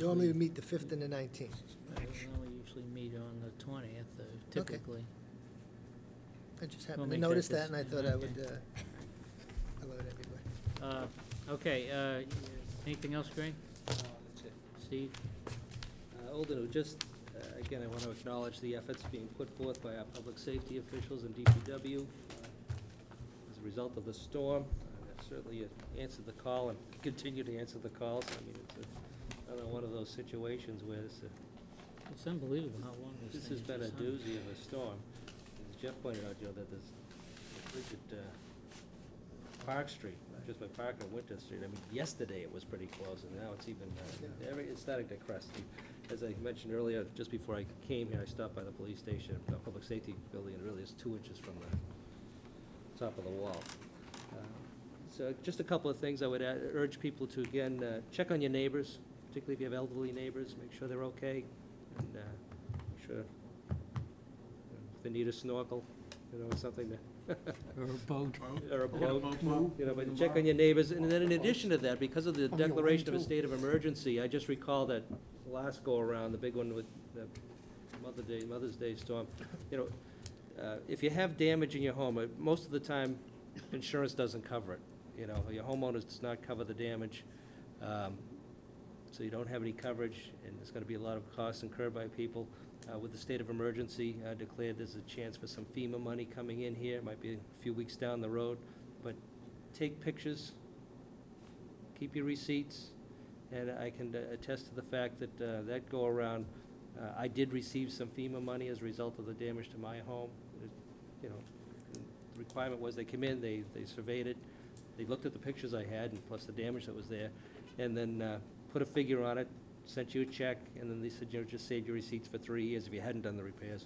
normally we meet the 5th and the 19th. We usually meet on the 20th, typically. I just We'll happened to make notice that that, and I thought I okay. would alert everybody. Okay, anything else, Greg? That's it. Steve? Old and new, just, again, I want to acknowledge the efforts being put forth by our public safety officials and DPW as a result of the storm. Certainly answered the call and continue to answer the calls. I mean, it's one of those situations where It's unbelievable how long this thing has been a just hung. doozy of a storm. As Jeff pointed out, Joe, that there's a bridge at Park Street, just by Park and Winter Street. I mean, yesterday it was pretty close, and now it's even, it's starting to crest. As I mentioned earlier, just before I came here, I stopped by the police station, the public safety building, and it really is 2 inches from the top of the wall. So just a couple of things I would urge people to, again, check on your neighbors, particularly if you have elderly neighbors, make sure they're okay, and make sure if they need a snorkel, or something to Or a boat. or a boat, but check on your neighbors. And then in addition to that, because of the declaration of a state of emergency, I just recall that last go-around, the big one with the Mother's Day storm, if you have damage in your home, most of the time, insurance doesn't cover it. Your homeowners does not cover the damage, so you don't have any coverage, and there's going to be a lot of costs incurred by people. With the state of emergency declared, there's a chance for some FEMA money coming in here. It might be a few weeks down the road, but take pictures, keep your receipts, and I can attest to the fact that that go around, I did receive some FEMA money as a result of the damage to my home. The requirement was they came in, they surveyed it, they looked at the pictures I had, and plus the damage that was there, and then put a figure on it, sent you a check, and then they said, just save your receipts for 3 years if you hadn't done the repairs.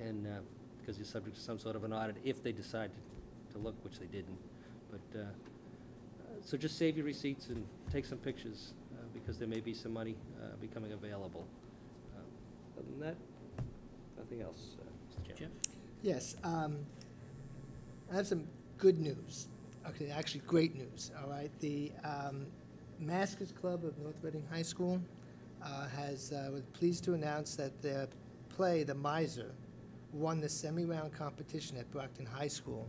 And because you're subject to some sort of an audit if they decide to look, which they didn't. But so just save your receipts and take some pictures because there may be some money becoming available. Other than that, nothing else, Mr. Chairman. Jeff? Yes, I have some good news. Okay, actually great news, all right? The Maskers Club of North Reading High School was pleased to announce that their play, The Miser, won the semi-round competition at Brockton High School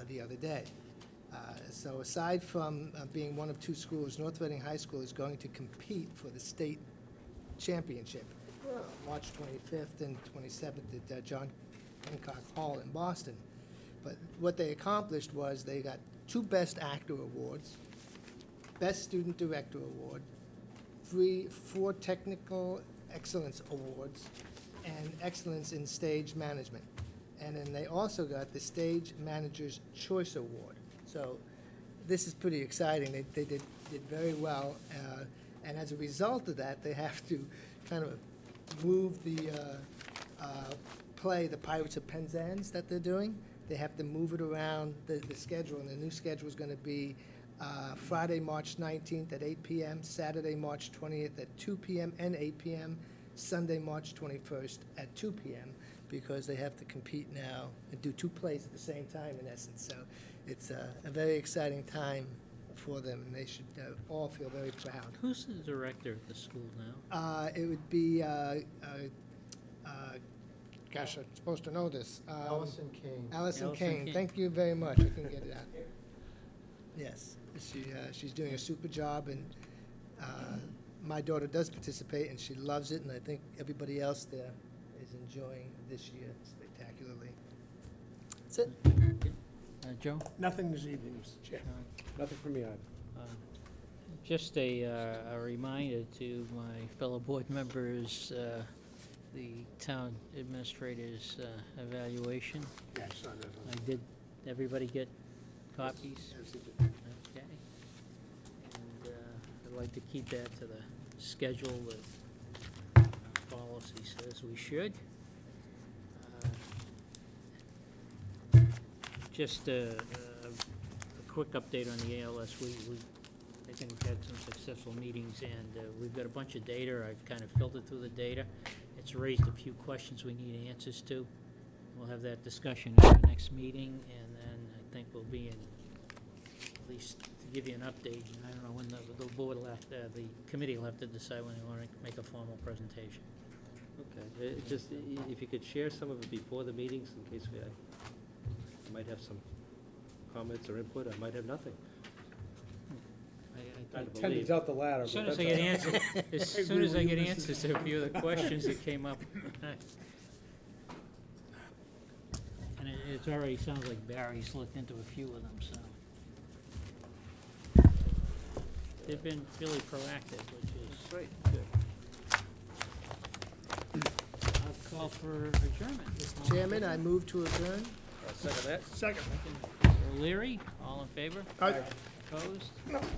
the other day. So aside from being one of 2 schools, North Reading High School is going to compete for the state championship, March 25th and 27th at John Hancock Hall in Boston. But what they accomplished was they got 2 Best Actor awards, Best Student Director award, 4 Technical Excellence awards, and Excellence in Stage Management. And then they also got the Stage Manager's Choice Award. So this is pretty exciting. They did very well. And as a result of that, they have to kind of move the play, The Pirates of Penzance, that they're doing. They have to move it around the schedule, and the new schedule is going to be Friday, March 19th at 8 p.m., Saturday, March 20th at 2 p.m. and 8 p.m., Sunday, March 21st at 2 p.m., because they have to compete now and do 2 plays at the same time, in essence. So it's a very exciting time for them, and they should all feel very proud. Who's the director of the school now? It would be, gosh, I'm supposed to know this. Allison Kane. Allison Allison Kane. Kane. Thank you very much. I can get it out. Yes, she's doing a super job, and my daughter does participate, and she loves it, and I think everybody else there is enjoying this year spectacularly. That's it. Joe? Nothing this evening, Mr. Chair. Nothing from me either. Just a reminder to my fellow board members, the town administrator's evaluation. Yeah, I saw that. Did everybody get copies? Yes, it did. Okay. And I'd like to keep that to the schedule that policy says we should. Just a quick update on the ALS. I think we've had some successful meetings, and we've got a bunch of data. I've kind of filtered through the data. It's raised a few questions we need answers to. We'll have that discussion at our next meeting, and then I think we'll be in at least to give you an update. And I don't know when the board will have to, the committee will have to decide when they want to make a formal presentation. Okay, just, if you could share some of it before the meetings, in case I might have some comments or input, I might have nothing. Hard to Ten believe. is out the ladder. As soon but as I that's get all right. answers, as soon as I get answers to a few of the questions that came up. And it's already sounds like Barry's looked into a few of them, so. They've been really proactive, which is Great. I'll call for adjournment. Mr. Chairman, I move to adjourn. Second that? Second. Mr. O'Leary, all in favor? Aye. Opposed? Unanimous?